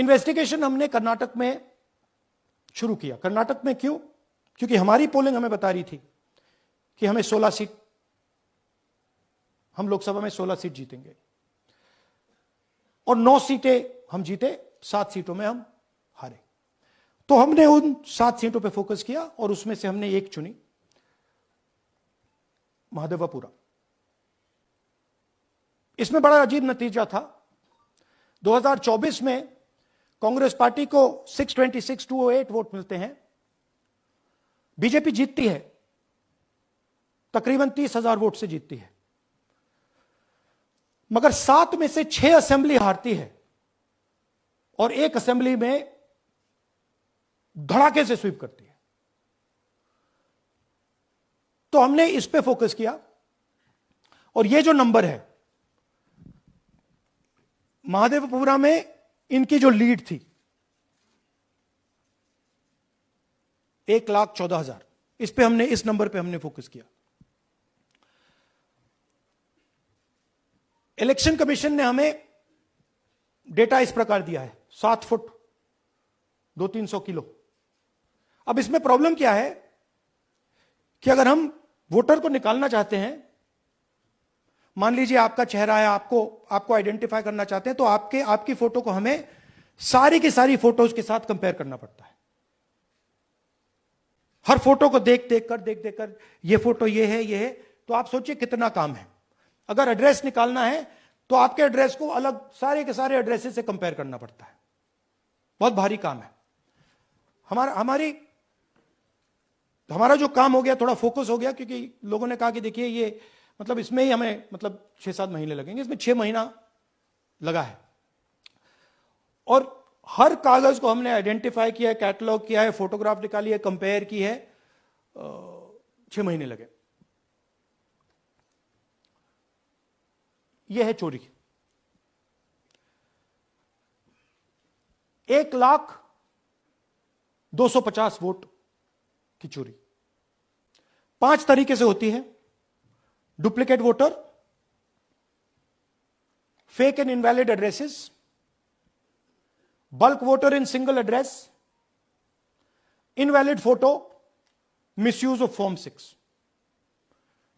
Investigation हमने कर्नाटक में शुरू किया। कर्नाटक में क्यों? क्योंकि हमारी पोलिंग हमें बता रही थी कि हमें 16 सीट, हम लोकसभा में 16 सीट जीतेंगे और 9 सीटें हम जीते, 7 सीटों में हम हारे। तो हमने उन 7 सीटों पे फोकस किया और उसमें से हमने एक चुनी, महादेवपुरा। इसमें बड़ा अजीब नतीजा था। 2024 में कांग्रेस पार्टी को 626-208 वोट मिलते हैं, बीजेपी जीतती है, तकरीबन 30,000 वोट से जीतती है, मगर 7 में से 6 असेंबली हारती है और 1 असेंबली में धड़ाके से स्वीप करती है। तो हमने इस पे फोकस किया और ये जो नंबर है, महादेवपुरा में इनकी जो लीड थी 1,14,000, इस पे हमने, इस नंबर पे हमने फोकस किया। इलेक्शन कमीशन ने हमें डेटा इस प्रकार दिया है, 7 फुट 200-300 किलो। अब इसमें प्रॉब्लम क्या है कि अगर हम वोटर को निकालना चाहते हैं, मान लीजिए आपका चेहरा है, आपको आइडेंटिफाई करना चाहते हैं, तो आपकी फोटो को हमें सारी की सारी फोटोज के साथ कंपेयर करना पड़ता है। हर फोटो को देख कर ये फोटो ये है, तो आप सोचिए कितना काम है। अगर एड्रेस निकालना है तो आपके एड्रेस को अलग सारे के सारे एड्रेसेस से कंपेयर करना पड़ता है, बहुत भारी काम है। हमारा जो काम हो गया, थोड़ा फोकस हो गया, क्योंकि लोगों ने कहा कि देखिए ये मतलब इसमें ही हमें मतलब 6-7 महीने लगेंगे, इसमें 6 महीना लगा है। और हर कागज को हमने आइडेंटिफाई किया है, कैटलॉग किया है, फोटोग्राफ निकाली है, कंपेयर की है, 6 महीने लगे। यह है चोरी। 1,02,50 वोट की चोरी 5 तरीके से होती है: duplicate voter, fake and invalid addresses, bulk voter in single address, invalid photo, misuse of form 6।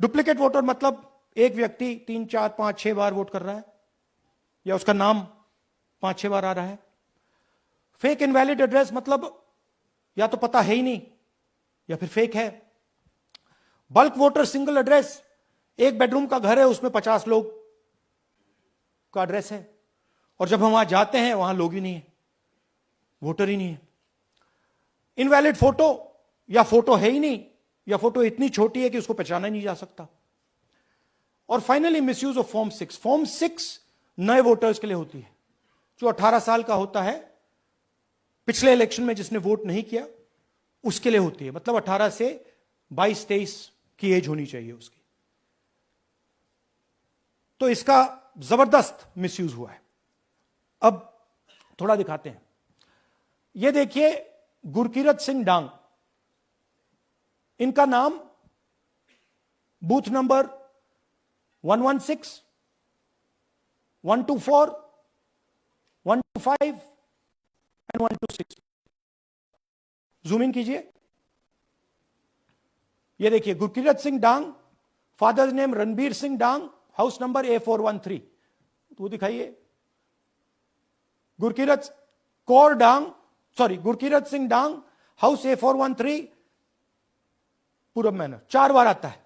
Duplicate voter मतलब एक व्यक्ति 3, 4, 5, 6 बार वोट कर रहा है, या उसका नाम 5-6 बार आ रहा है। फेक इनवैलिड एड्रेस मतलब या तो पता है ही नहीं या फिर फेक है। बल्क वोटर सिंगल एड्रेस, एक बेडरूम का घर है, उसमें 50 लोग का एड्रेस है, और जब हम वहां जाते हैं वहां लोग ही नहीं है, वोटर ही नहीं है। इनवैलिड फोटो, या फोटो है ही नहीं, या फोटो इतनी छोटी है कि उसको पहचाना ही नहीं जा सकता। और finally misuse of form 6। Form 6 नए वोटर्स के लिए होती है, जो 18 साल का होता है, पिछले इलेक्शन में जिसने वोट नहीं किया उसके लिए होती है। मतलब 18 से 22-23 की एज होनी चाहिए उसकी। तो इसका जबरदस्त मिसयूज हुआ है। अब थोड़ा दिखाते हैं। यह देखिए, गुरकीरत सिंह डांग, इनका नाम booth number 116, 124, 125 and 126। Zoom in कीजिए। ये देखिए, गुरकीरत सिंह डांग, फादर नेम रणबीर सिंह डांग, हाउस नंबर A413। तो दिखाइए, गुरकीरत सिंह डांग, हाउस A413, पूरब मैनर। 4 बार आता है।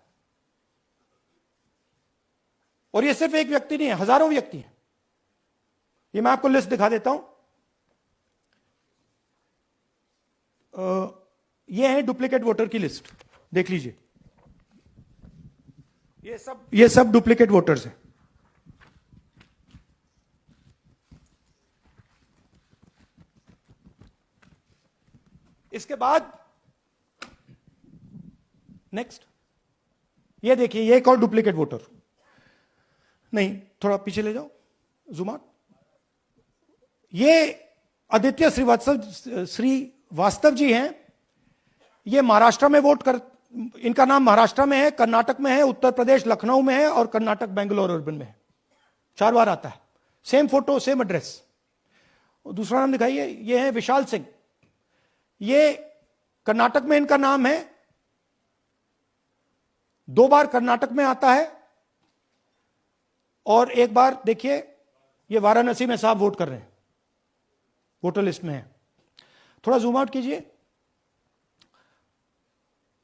और ये सिर्फ एक व्यक्ति नहीं है, हजारों व्यक्ति हैं। ये मैं आपको लिस्ट दिखा देता हूं। ये है डुप्लीकेट वोटर की लिस्ट, देख लीजिए। ये सब डुप्लीकेट वोटर्स हैं। इसके बाद नेक्स्ट, ये देखिए, ये एक और डुप्लीकेट वोटर। नहीं, थोड़ा पीछे ले जाओ, जूम आउट। ये आदित्य श्रीवास्तव जी हैं। ये महाराष्ट्र में वोट कर, इनका नाम महाराष्ट्र में है, कर्नाटक में है, उत्तर प्रदेश लखनऊ में है, और कर्नाटक बेंगलोर अर्बन में है। 4 बार आता है। Same photo, same address. दूसरा नाम दिखाइए, ये है विशाल सिंह। ये कर्नाटक में इनका नाम है, 2 बार कर्नाटक में आता है और 1 बार देखिए ये वाराणसी में साहब वोट कर रहे हैं, वोटर लिस्ट में है। थोड़ा जूम आउट कीजिए।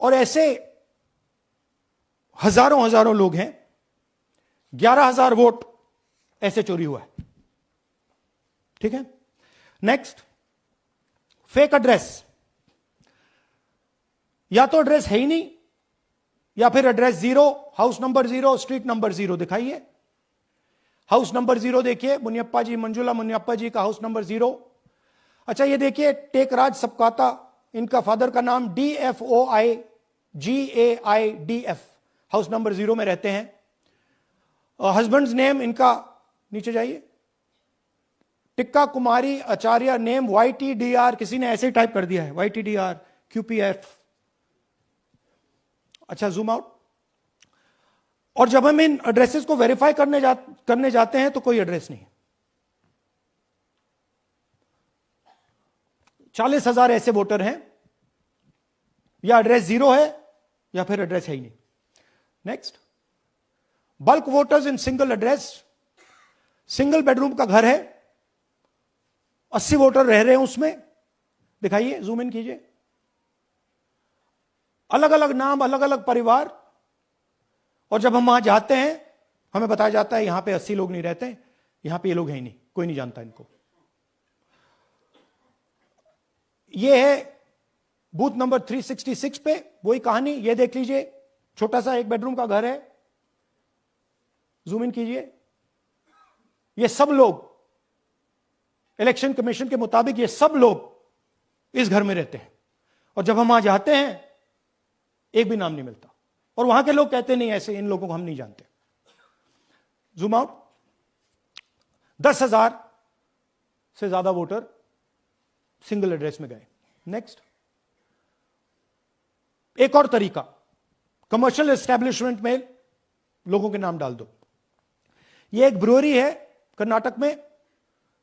और ऐसे हजारों हजारों लोग हैं, 11,000 वोट ऐसे चोरी हुआ है। ठीक है, नेक्स्ट, फेक एड्रेस। या तो एड्रेस है ही नहीं, या फिर address 0, house number 0, street number 0। दिखाइए हाउस नंबर 0, देखिए मुनियप्पा जी, मंजुला मुनियप्पा जी का हाउस नंबर 0। अच्छा ये देखिए टेकराज सबकाता, इनका फादर का नाम DFOIGAIDF, हाउस नंबर 0 में रहते हैं। हस्बैंड्स नेम इनका, नीचे जाइए, टिक्का कुमारी आचार्य, नेम YTDR, किसी ने ऐसे ही टाइप कर दिया है YTDR QPF। अच्छा जूम आउट। और जब हम इन एड्रेसेस को वेरीफाई करने जाते हैं तो कोई एड्रेस नहीं। 40,000 ऐसे वोटर हैं, या एड्रेस 0 है या फिर एड्रेस है ही नहीं। Next, bulk voters in single address. Single bedroom का घर है, 80 वोटर रह रहे हैं उसमें। दिखाइए, जूम इन कीजिए। अलग अलग नाम, अलग अलग परिवार, और जब हम वहां जाते हैं हमें बताया जाता है यहां पे 80 लोग नहीं रहते, यहां पे ये लोग हैं ही नहीं, कोई नहीं जानता इनको। ये है बूथ नंबर 366 पे वही कहानी। ये देख लीजिए, छोटा सा 1 बेडरूम का घर है, जूम इन कीजिए। ये सब लोग इलेक्शन कमीशन के मुताबिक, ये सब लोग इस घर में रहते हैं, और जब हम वहां जाते हैं एक भी नाम नहीं मिलता, और वहां के लोग कहते नहीं ऐसे, इन लोगों को हम नहीं जानते। Zoom out. 10,000 से ज्यादा वोटर सिंगल एड्रेस में गए। नेक्स्ट, एक और तरीका, कमर्शियल एस्टेब्लिशमेंट में लोगों के नाम डाल दो। ये एक ब्रूअरी है कर्नाटक में,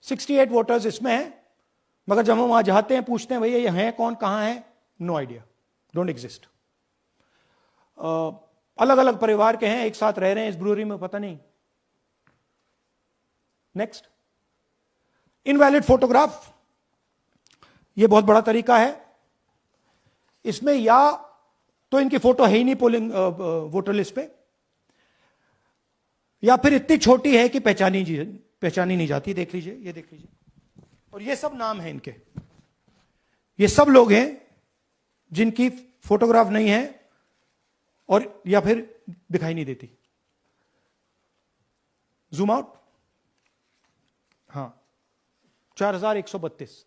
68 वोटर्स इसमें हैं, मगर जब हम वहां जाते हैं पूछते हैं भैया ये हैं कौन, कहां है, नो आइडिया, डोंट एग्जिस्ट। अलग अलग परिवार के हैं, एक साथ रह रहे हैं इस ब्रूअरी में, पता नहीं। Next, invalid photograph. यह बहुत बड़ा तरीका है। इसमें या तो इनकी फोटो है ही नहीं पोलिंग वोटर लिस्ट पे, या फिर इतनी छोटी है कि पहचानी नहीं जाती। देख लीजिए, ये देख लीजिए, और ये सब नाम है इनके। ये सब लोग हैं जिनकी फोटोग्राफ नहीं है और या फिर दिखाई नहीं देती। Zoom out. हां, 4132।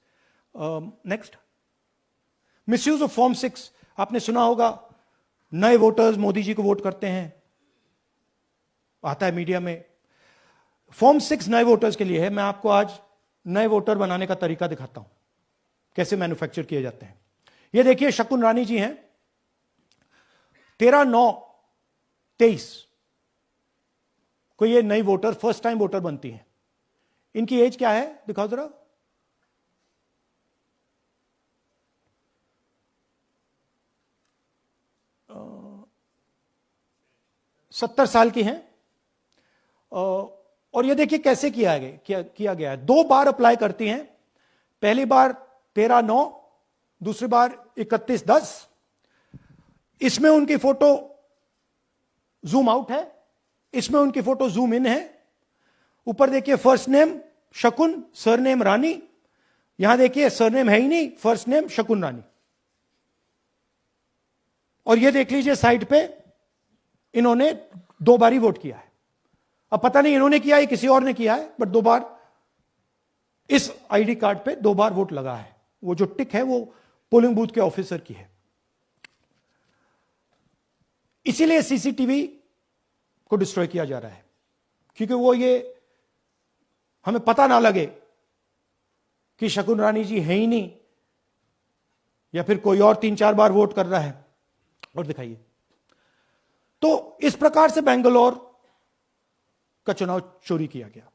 Next, misuse of form 6। आपने सुना होगा नए वोटर्स मोदी जी को वोट करते हैं, आता है मीडिया में। फॉर्म 6 नए वोटर्स के लिए है। मैं आपको आज नए वोटर बनाने का तरीका दिखाता हूं, कैसे मैन्युफैक्चर किए जाते हैं। ये देखिए शकुन रानी जी हैं, 13/9/23 को ये नई वोटर, फर्स्ट टाइम वोटर बनती हैं। इनकी एज क्या है दिखाओ जरा। 70 साल की हैं। और ये देखिए कैसे किया गया है। 2 बार अप्लाई करती हैं, पहली बार 13/9, दूसरी बार 31/10। इसमें उनकी फोटो जूम आउट है, इसमें उनकी फोटो जूम इन है। ऊपर देखिए फर्स्ट नेम शकुन, सरनेम रानी। यहां देखिए सरनेम है ही नहीं, फर्स्ट नेम शकुन रानी। और ये देख लीजिए साइड पे इन्होंने 2 बार ही वोट किया है। अब पता नहीं इन्होंने किया है किसी और ने किया है, बट 2 बार इस आईडी कार्ड पे 2 बार वोट लगा है। वो जो टिक है वो पोलिंग बूथ के ऑफिसर की है। इसीलिए सीसीटीवी को डिस्ट्रॉय किया जा रहा है, क्योंकि वो ये हमें पता ना लगे कि शकुन रानी जी है ही नहीं, या फिर कोई और 3-4 बार वोट कर रहा है। और दिखाइए, तो इस प्रकार से बेंगलोर का चुनाव चोरी किया गया।